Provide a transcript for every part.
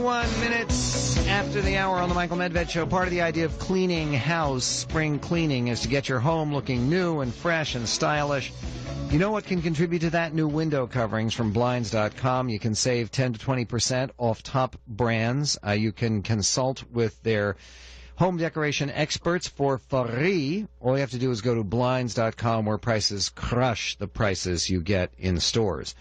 21 minutes after the hour on the Michael Medved Show. Part of the idea of cleaning house, spring cleaning, is to get your home looking new and fresh and stylish. You know what can contribute to that? New window coverings from Blinds.com. You can save 10 to 20% off top brands. You can consult with their home decoration experts for free. All you have to do is go to Blinds.com, where prices crush the prices you get in stores.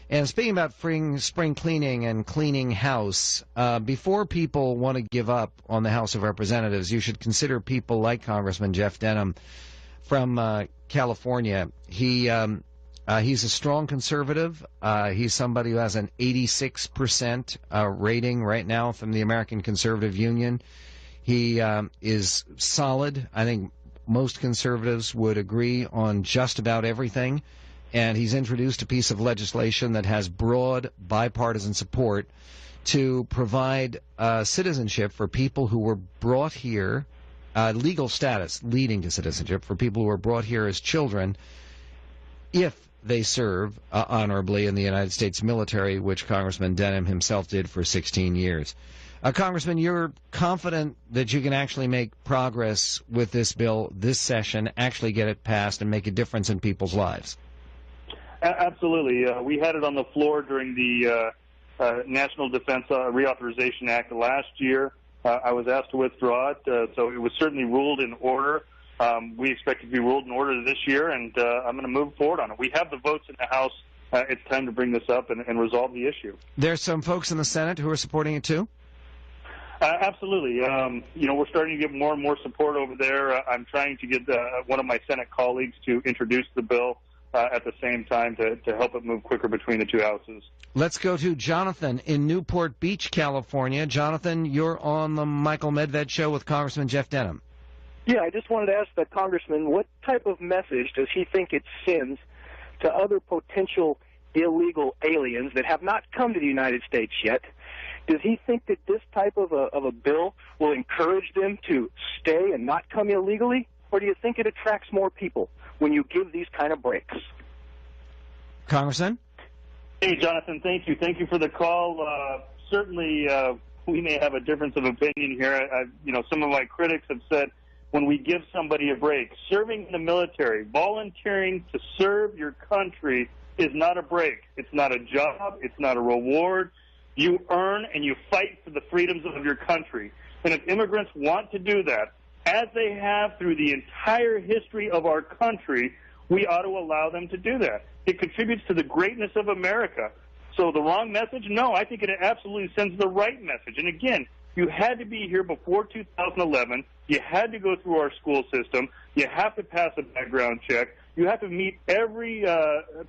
And speaking about spring cleaning and cleaning house, before people want to give up on the House of Representatives, you should consider people like Congressman Jeff Denham from California. He's a strong conservative. He's somebody who has an 86% rating right now from the American Conservative Union. He is solid. I think most conservatives would agree on just about everything. And he's introduced a piece of legislation that has broad bipartisan support to provide citizenship for people who were brought here, legal status leading to citizenship for people who were brought here as children if they serve honorably in the United States military, which Congressman Denham himself did for 16 years. Congressman, you're confident that you can actually make progress with this bill this session, actually get it passed and make a difference in people's lives? Absolutely. We had it on the floor during the National Defense Reauthorization Act last year. I was asked to withdraw it, so it was certainly ruled in order. We expect it to be ruled in order this year, and I'm going to move forward on it. We have the votes in the House. It's time to bring this up and resolve the issue. There's some folks in the Senate who are supporting it, too? Absolutely. We're starting to get more and more support over there. I'm trying to get one of my Senate colleagues to introduce the bill at the same time to help it move quicker between the two houses. Let's go to Jonathan in Newport Beach, California. Jonathan, you're on the Michael Medved Show with Congressman Jeff Denham. Yeah, I just wanted to ask the Congressman, what type of message does he think it sends to other potential illegal aliens that have not come to the United States yet? Does he think that this type of a bill will encourage them to stay and not come illegally? Or do you think it attracts more people when you give these kind of breaks? Congressman? Hey, Jonathan, thank you. Thank you for the call. Certainly, we may have a difference of opinion here. Some of my critics have said when we give somebody a break, serving in the military, volunteering to serve your country is not a break. It's not a job. It's not a reward. You earn and you fight for the freedoms of your country. And if immigrants want to do that, as they have through the entire history of our country, we ought to allow them to do that. It contributes to the greatness of America. So the wrong message? No, I think it absolutely sends the right message. And again, you had to be here before 2011. You had to go through our school system. You have to pass a background check. You have to meet every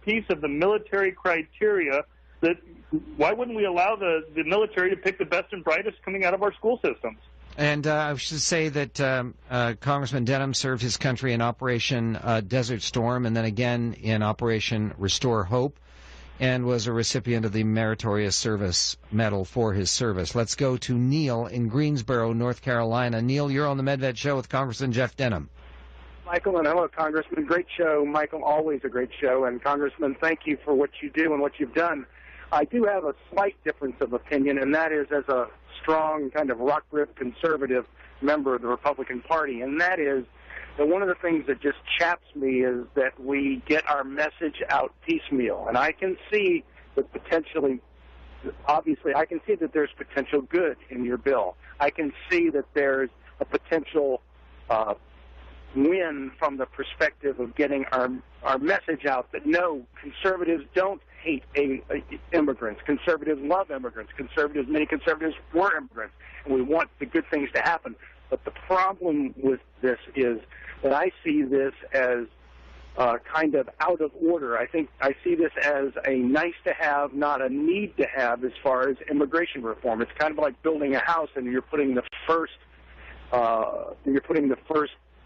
piece of the military criteria. Why wouldn't we allow the military to pick the best and brightest coming out of our school systems? And I should say that Congressman Denham served his country in Operation Desert Storm and then again in Operation Restore Hope and was a recipient of the Meritorious Service Medal for his service. Let's go to Neil in Greensboro, North Carolina. Neil, you're on the Medved Show with Congressman Jeff Denham. Michael, and hello, Congressman. Great show. Michael, always a great show. And, Congressman, thank you for what you do and what you've done. I do have a slight difference of opinion, and that is as a strong kind of rock-grip conservative member of the Republican Party, and that is that one of the things that just chaps me is that we get our message out piecemeal. And I can see that I can see that there's potential good in your bill. I can see that there's a potential win from the perspective of getting our message out that no, conservatives don't hate immigrants. Conservatives love immigrants. Many conservatives were immigrants, and we want the good things to happen. But the problem with this is that I see this as kind of out of order. I think I see this as a nice to have, not a need to have as far as immigration reform. It's kind of like building a house and you're putting the first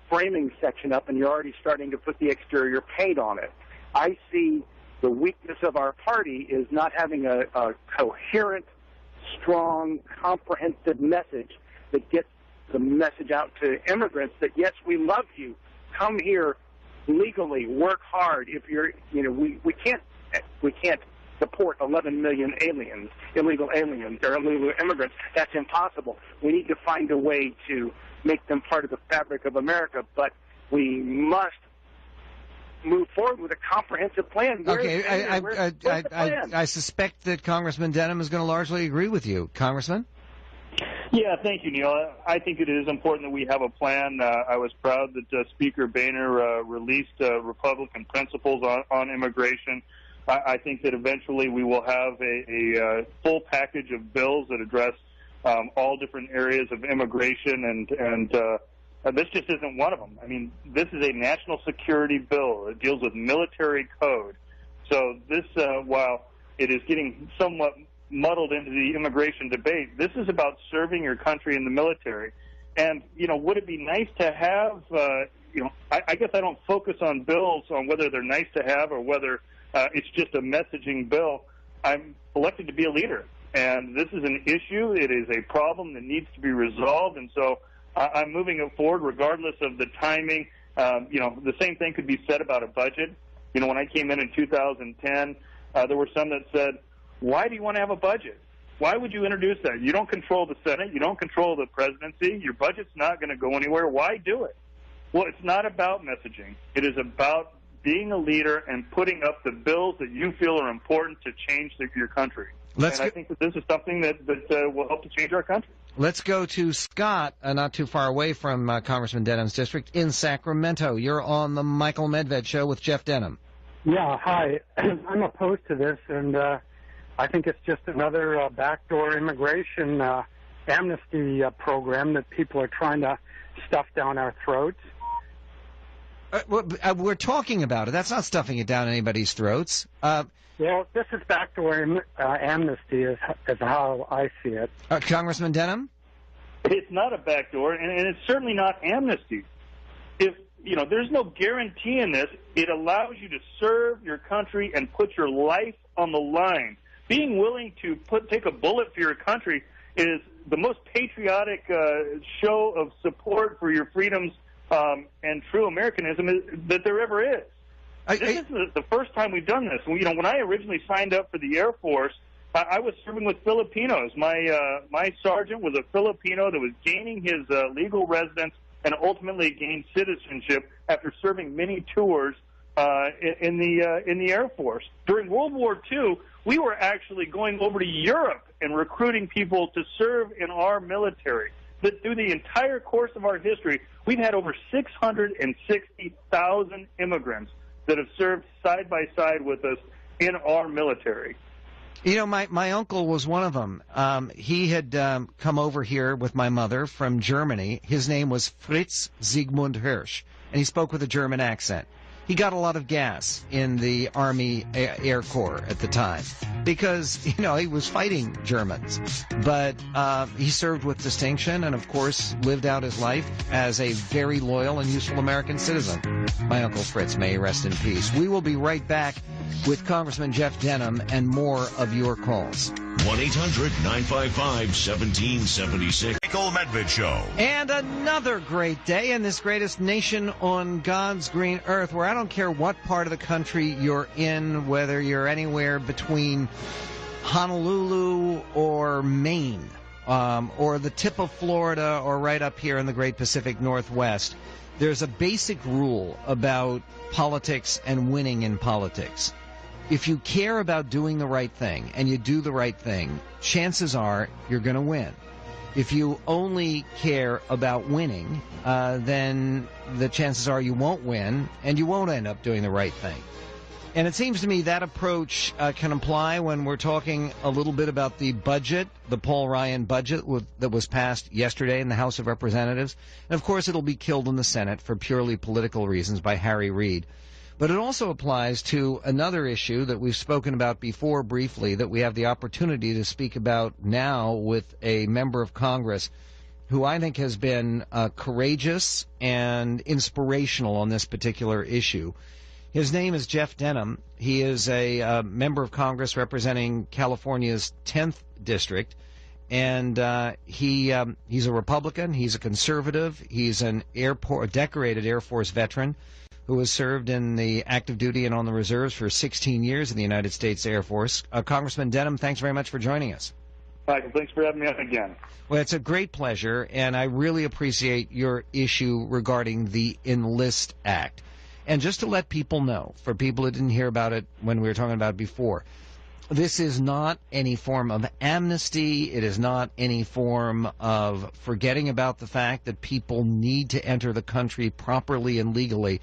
framing section up and you're already starting to put the exterior paint on it. I see the weakness of our party is not having a coherent, strong, comprehensive message that gets the message out to immigrants that, yes, we love you. Come here legally, work hard. If you're, we can't support 11 million aliens, illegal aliens, or illegal immigrants. That's impossible. We need to find a way to make them part of the fabric of America, but we must move forward with a comprehensive plan. Okay, I suspect that Congressman Denham is going to largely agree with you. Congressman? Yeah, thank you, Neil. I think it is important that we have a plan. I was proud that Speaker Boehner released Republican principles on immigration. I think that eventually we will have a full package of bills that address all different areas of immigration, and this just isn't one of them. I mean, this is a national security bill. It deals with military code. So this, while it is getting somewhat muddled into the immigration debate, this is about serving your country in the military. And, would it be nice to have, I guess I don't focus on bills on whether they're nice to have or whether it's just a messaging bill. I'm elected to be a leader, and this is an issue. It is a problem that needs to be resolved, and so I'm moving it forward regardless of the timing. The same thing could be said about a budget. When I came in 2010, there were some that said, why do you want to have a budget? Why would you introduce that? You don't control the Senate. You don't control the presidency. Your budget's not going to go anywhere. Why do it? Well, it's not about messaging. It is about being a leader and putting up the bills that you feel are important to change your country. I think that this is something that will help to change our country. Let's go to Scott, not too far away from Congressman Denham's district, in Sacramento. You're on the Michael Medved Show with Jeff Denham. Yeah, hi. I'm opposed to this, and I think it's just another backdoor immigration amnesty program that people are trying to stuff down our throats. We're talking about it. That's not stuffing it down anybody's throats. Well, this is backdoor amnesty is how I see it. Congressman Denham? It's not a backdoor, and it's certainly not amnesty. If there's no guarantee in this, it allows you to serve your country and put your life on the line. Being willing to take a bullet for your country is the most patriotic show of support for your freedoms and true Americanism that there ever is. This is the first time we've done this. When I originally signed up for the Air Force, I was serving with Filipinos. My sergeant was a Filipino that was gaining his legal residence and ultimately gained citizenship after serving many tours in the Air Force. During World War II, we were actually going over to Europe and recruiting people to serve in our military. But through the entire course of our history, we've had over 660,000 immigrants that have served side by side with us in our military. My uncle was one of them. He had come over here with my mother from Germany. His name was Fritz Siegmund Hirsch, and he spoke with a German accent. He got a lot of gas in the Army Air Corps at the time because, he was fighting Germans. But he served with distinction and, of course, lived out his life as a very loyal and useful American citizen. My Uncle Fritz, may he rest in peace. We will be right back with Congressman Jeff Denham and more of your calls. 1-800-955-1776. Michael Medved Show. And another great day in this greatest nation on God's green earth, where I don't care what part of the country you're in, whether you're anywhere between Honolulu or Maine, or the tip of Florida, or right up here in the great Pacific Northwest. There's a basic rule about politics and winning in politics. If you care about doing the right thing and you do the right thing, chances are you're going to win. If you only care about winning, then the chances are you won't win and you won't end up doing the right thing. And it seems to me that approach can apply when we're talking a little bit about the budget, the Paul Ryan budget that was passed yesterday in the House of Representatives. And, of course, it'll be killed in the Senate for purely political reasons by Harry Reid. But it also applies to another issue that we've spoken about before briefly, that we have the opportunity to speak about now with a member of Congress who I think has been courageous and inspirational on this particular issue. His name is Jeff Denham. He is a member of Congress representing California's 10th district, and he's a Republican. He's a conservative. He's a decorated Air Force veteran who has served in the active duty and on the reserves for 16 years in the United States Air Force. Congressman Denham, thanks very much for joining us. Michael, thanks for having me on again. Well, it's a great pleasure, and I really appreciate your issue regarding the ENLIST Act. And just to let people know, for people who didn't hear about it when we were talking about it before, this is not any form of amnesty. It is not any form of forgetting about the fact that people need to enter the country properly and legally.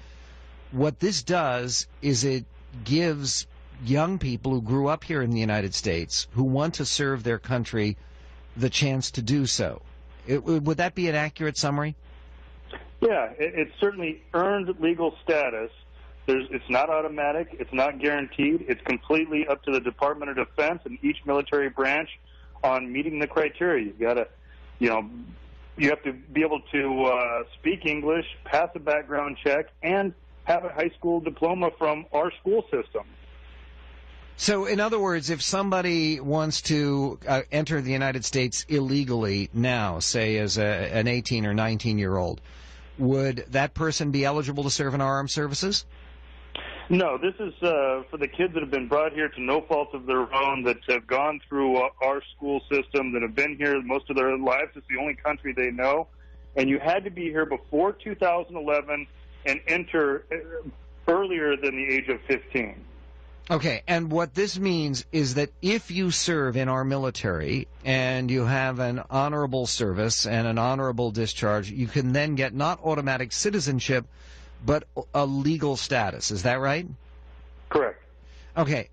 What this does is it gives young people who grew up here in the United States who want to serve their country the chance to do so. Would that be an accurate summary? Yeah, it certainly earned legal status. It's not automatic. It's not guaranteed. It's completely up to the Department of Defense and each military branch on meeting the criteria. You've got to, you have to be able to speak English, pass a background check, and have a high school diploma from our school system. So, in other words, if somebody wants to enter the United States illegally now, say as an 18 or 19-year-old, would that person be eligible to serve in our armed services? No, this is for the kids that have been brought here to no fault of their own, that have gone through our school system, that have been here most of their lives. It's the only country they know. And you had to be here before 2011 and enter earlier than the age of 15. Okay, and what this means is that if you serve in our military and you have an honorable service and an honorable discharge, you can then get not automatic citizenship, but a legal status. Is that right? Correct. Okay.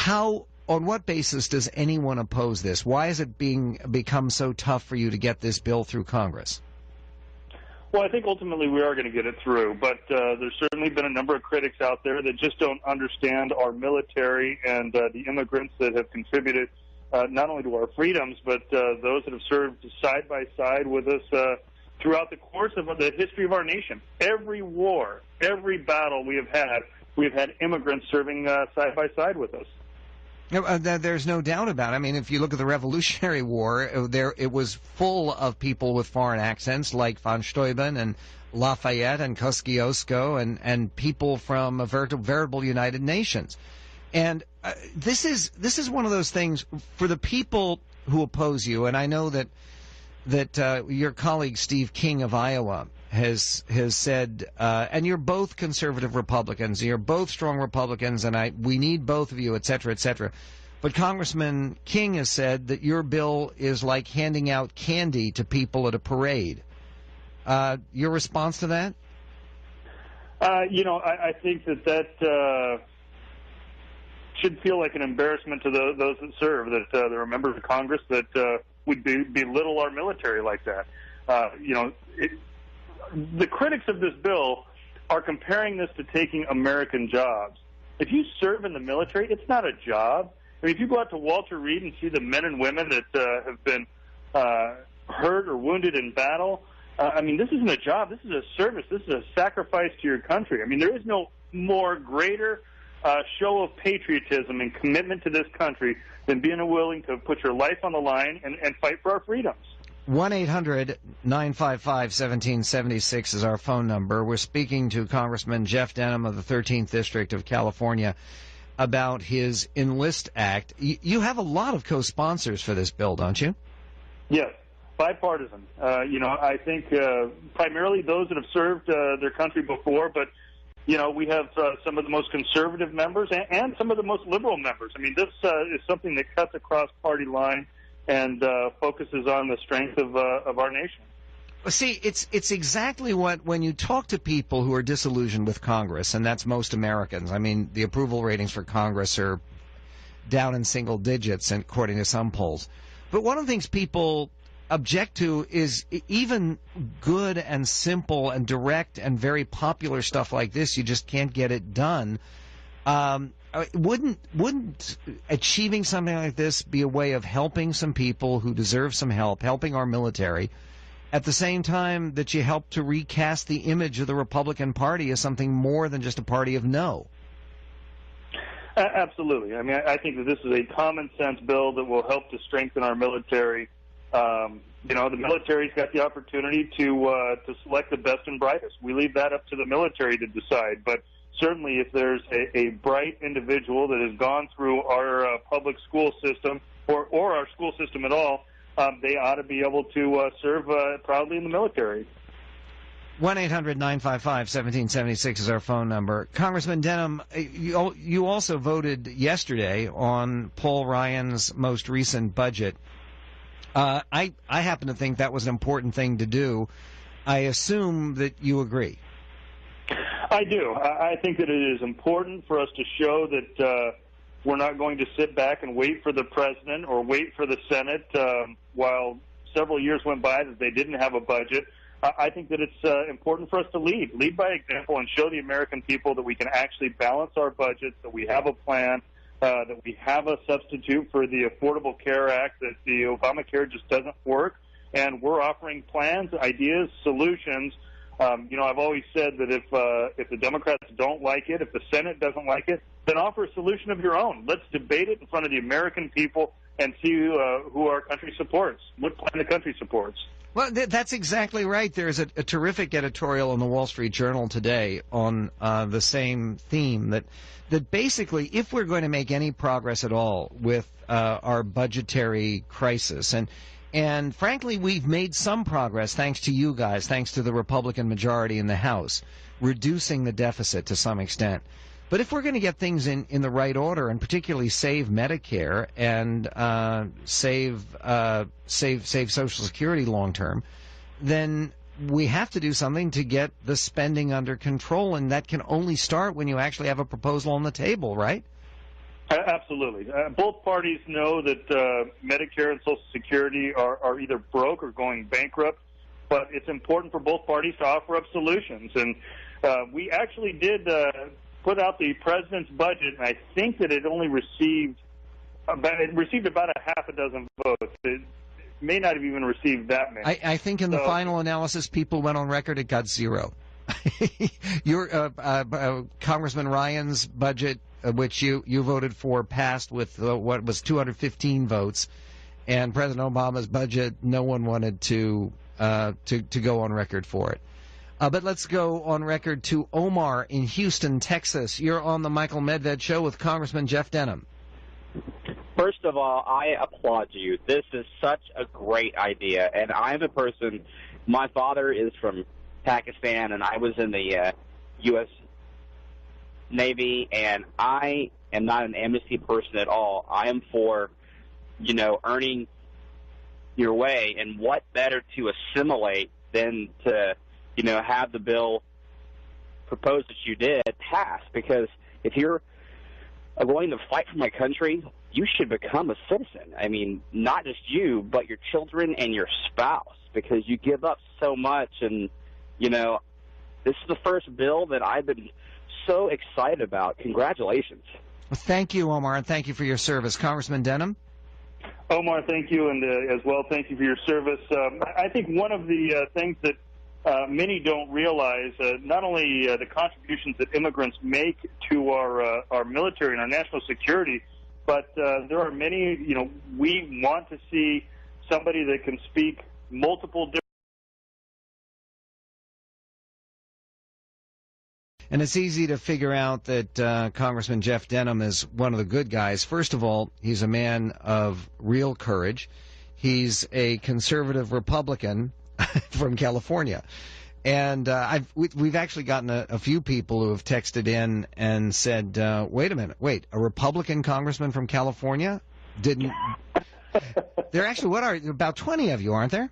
On what basis does anyone oppose this? Why has it become so tough for you to get this bill through Congress? Well, I think ultimately we are going to get it through, but there's certainly been a number of critics out there that just don't understand our military and the immigrants that have contributed not only to our freedoms, but those that have served side by side with us throughout the course of the history of our nation. Every war, every battle we've had immigrants serving side by side with us. There's no doubt about it. I mean, if you look at the Revolutionary War, it was full of people with foreign accents like von Steuben and Lafayette and Kosciuszko and people from a veritable United Nations. And this is one of those things for the people who oppose you, and I know that your colleague Steve King of Iowa has said, and you're both conservative Republicans, you're both strong Republicans, and we need both of you, et cetera, et cetera. But Congressman King has said that your bill is like handing out candy to people at a parade. Your response to that? I think that should feel like an embarrassment to those that serve, that there are members of Congress that would belittle our military like that. The critics of this bill are comparing this to taking American jobs. If you serve in the military, it's not a job. I mean, if you go out to Walter Reed and see the men and women that have been hurt or wounded in battle, this isn't a job. This is a service. This is a sacrifice to your country. I mean, there is no greater show of patriotism and commitment to this country than being willing to put your life on the line and fight for our freedoms. 1-800-955-1776 is our phone number. We're speaking to Congressman Jeff Denham of the 13th District of California about his ENLIST Act. You have a lot of co-sponsors for this bill, don't you? Yes, bipartisan. I think primarily those that have served their country before, but we have some of the most conservative members and some of the most liberal members. I mean, this is something that cuts across party line and focuses on the strength of our nation. See, it's exactly what, when you talk to people who are disillusioned with Congress, and that's most Americans. I mean, the approval ratings for Congress are down in single digits, according to some polls. But one of the things people object to is even good and simple and direct and very popular stuff like this, you just can't get it done. Wouldn't achieving something like this be a way of helping some people who deserve some help, helping our military, at the same time that you help to recast the image of the Republican Party as something more than just a party of no? Absolutely. I mean, I think that this is a common sense bill that will help to strengthen our military The military's got the opportunity to select the best and brightest. We leave that up to the military to decide. But certainly, if there's a bright individual that has gone through our public school system or our school system at all, they ought to be able to serve proudly in the military. 1-800-955-1776 is our phone number. Congressman Denham, you also voted yesterday on Paul Ryan's most recent budget. I happen to think that was an important thing to do. I assume that you agree. I do. I think that it is important for us to show that we're not going to sit back and wait for the president or wait for the Senate while several years went by that they didn't have a budget. I think that it's important for us to lead by example, and show the American people that we can actually balance our budgets, that we have a plan, that we have a substitute for the Affordable Care Act, that the Obamacare just doesn't work, and we're offering plans, ideas, solutions. I've always said that if the Democrats don't like it, if the Senate doesn't like it, then offer a solution of your own. Let's debate it in front of the American people and see who our country supports, what plan the country supports. Well, that's exactly right. There's a terrific editorial in the Wall Street Journal today on the same theme, that basically, if we're going to make any progress at all with our budgetary crisis, and frankly, we've made some progress thanks to you guys, thanks to the Republican majority in the House, reducing the deficit to some extent. But if we're going to get things in the right order, and particularly save Medicare and save Social Security long term, then we have to do something to get the spending under control, and that can only start when you actually have a proposal on the table, right? Absolutely. Both parties know that Medicare and Social Security are either broke or going bankrupt, but it's important for both parties to offer up solutions. And we actually did put out the president's budget, and I think that it only received about a half a dozen votes. It may not have even received that many. I think in the final analysis, people went on record it got zero. Your Congressman Ryan's budget, which you voted for, passed with what was 215 votes, and President Obama's budget, no one wanted to go on record for it. But let's go on record to Omar in Houston, Texas. You're on the Michael Medved Show with Congressman Jeff Denham. First of all, I applaud you. This is such a great idea. And I'm a person, my father is from Pakistan, and I was in the U.S. Navy, and I am not an amnesty person at all. I am for, earning your way. And what better to assimilate than to have the bill proposed that you did pass, because if you're going to fight for my country, you should become a citizen. I mean, not just you, but your children and your spouse, because you give up so much. And, this is the first bill that I've been so excited about. Congratulations. Well, thank you, Omar, and thank you for your service. Congressman Denham? Omar, thank you, and as well, thank you for your service. I think one of the things that many don't realize, not only the contributions that immigrants make to our military and our national security, but there are many, we want to see somebody that can speak multiple different. And it's easy to figure out that Congressman Jeff Denham is one of the good guys. First of all, he's a man of real courage. He's a conservative Republican from California. And we've actually gotten a few people who have texted in and said, wait a minute, a Republican congressman from California? Didn't... There actually, about 20 of you, aren't there?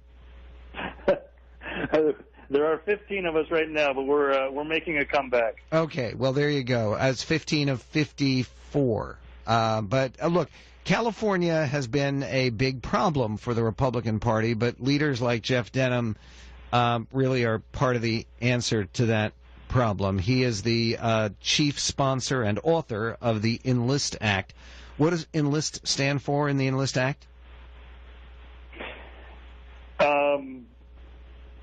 There are 15 of us right now, but we're making a comeback. Okay, well, there you go. As 15 of 54. But look, California has been a big problem for the Republican Party, but leaders like Jeff Denham really are part of the answer to that problem. He is the chief sponsor and author of the ENLIST Act. What does ENLIST stand for in the ENLIST Act?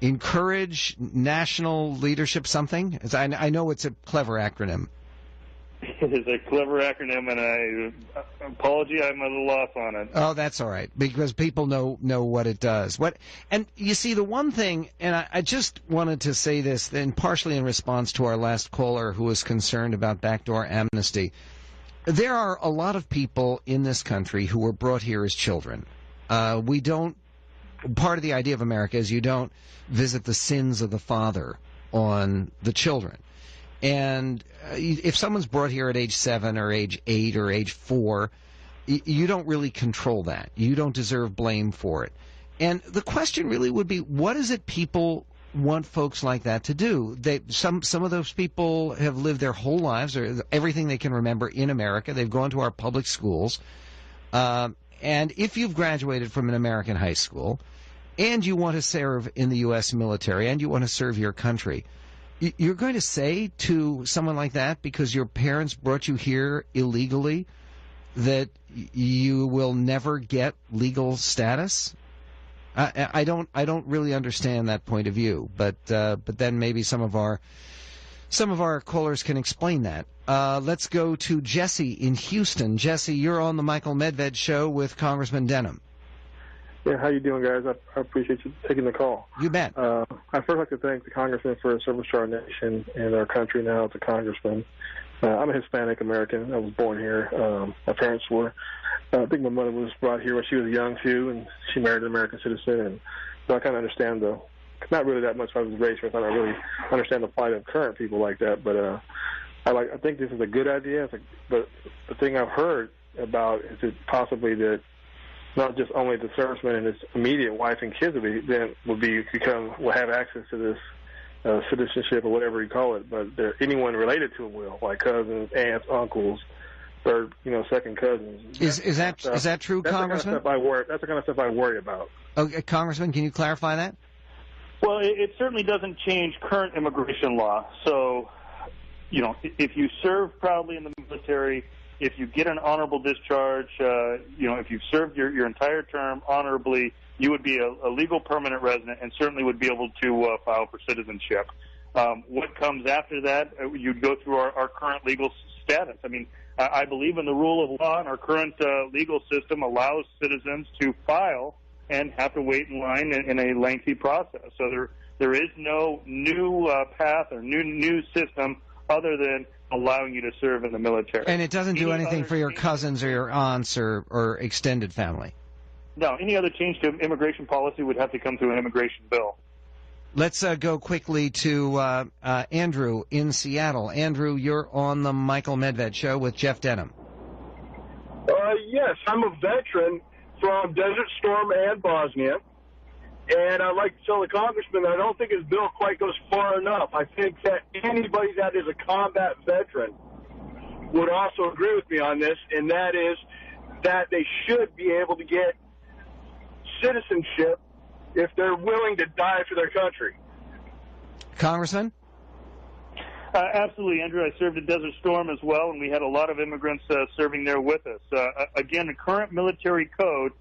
Encourage national leadership something? I know it's a clever acronym. It is a clever acronym, and apology, I'm at a loss on it. Oh, that's all right, because people know what it does. And you see, the one thing, and I just wanted to say this, then partially in response to our last caller who was concerned about backdoor amnesty. There are a lot of people in this country who were brought here as children. Part of the idea of America is you don't visit the sins of the father on the children. And if someone's brought here at age 7 or age 8 or age 4, you don't really control that. You don't deserve blame for it. And the question really would be, what is it people want folks like that to do? Some of those people have lived their whole lives, or everything they can remember, in America. They've gone to our public schools. And if you've graduated from an American high school and you want to serve in the U.S. military and you want to serve your country, you're going to say to someone like that, because your parents brought you here illegally, that you will never get legal status? I don't really understand that point of view, but then maybe some of our callers can explain that. Let's go to Jesse in Houston. Jesse, you're on the Michael Medved Show with Congressman Denham. Yeah, how you doing, guys? I appreciate you taking the call. You bet. I first like to thank the congressman for his service to our nation and our country now as a congressman. I'm a Hispanic American. I was born here. My parents were. I think my mother was brought here when she was young, too, and she married an American citizen. And so I kind of understand, not really that much. I was raised with. I don't really understand the plight of current people like that. But I think this is a good idea. But the thing I've heard about is it possibly that not just only the serviceman and his immediate wife and kids will have access to this citizenship or whatever you call it, but anyone related to him will, like cousins, aunts, uncles, third, second cousins. Is that true, Congressman? That's the kind of stuff I worry about. Okay, Congressman, can you clarify that? Well, it certainly doesn't change current immigration law. So, if you serve proudly in the military, if you get an honorable discharge, if you've served your entire term honorably, you would be a legal permanent resident and certainly would be able to file for citizenship. What comes after that, you'd go through our current legal status. I mean, I believe in the rule of law, and our current legal system allows citizens to file and have to wait in line in a lengthy process. So there is no new path or new system other than allowing you to serve in the military. And it doesn't do anything for your cousins or your aunts or extended family? No, any other change to immigration policy would have to come through an immigration bill. Let's go quickly to Andrew in Seattle. Andrew, you're on the Michael Medved Show with Jeff Denham. Yes, I'm a veteran from Desert Storm and Bosnia. And I'd like to tell the congressman that I don't think his bill quite goes far enough. I think that anybody that is a combat veteran would also agree with me on this, and that is that they should be able to get citizenship if they're willing to die for their country. Congressman? Absolutely, Andrew. I served at Desert Storm as well, and we had a lot of immigrants serving there with us. Again, the current military code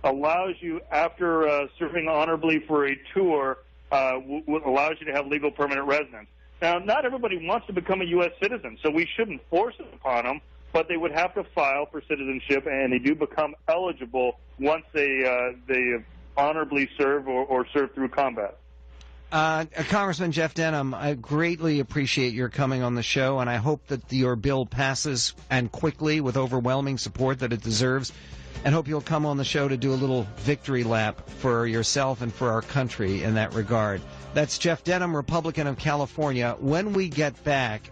allows you, after serving honorably for a tour, allows you to have legal permanent residence. Now, not everybody wants to become a U.S. citizen, so we shouldn't force it upon them, but they would have to file for citizenship, and they do become eligible once they honorably serve or serve through combat. Congressman Jeff Denham, I greatly appreciate your coming on the show, and I hope that your bill passes, and quickly, with overwhelming support that it deserves, and hope you'll come on the show to do a little victory lap for yourself and for our country in that regard. That's Jeff Denham, Republican of California. When we get back,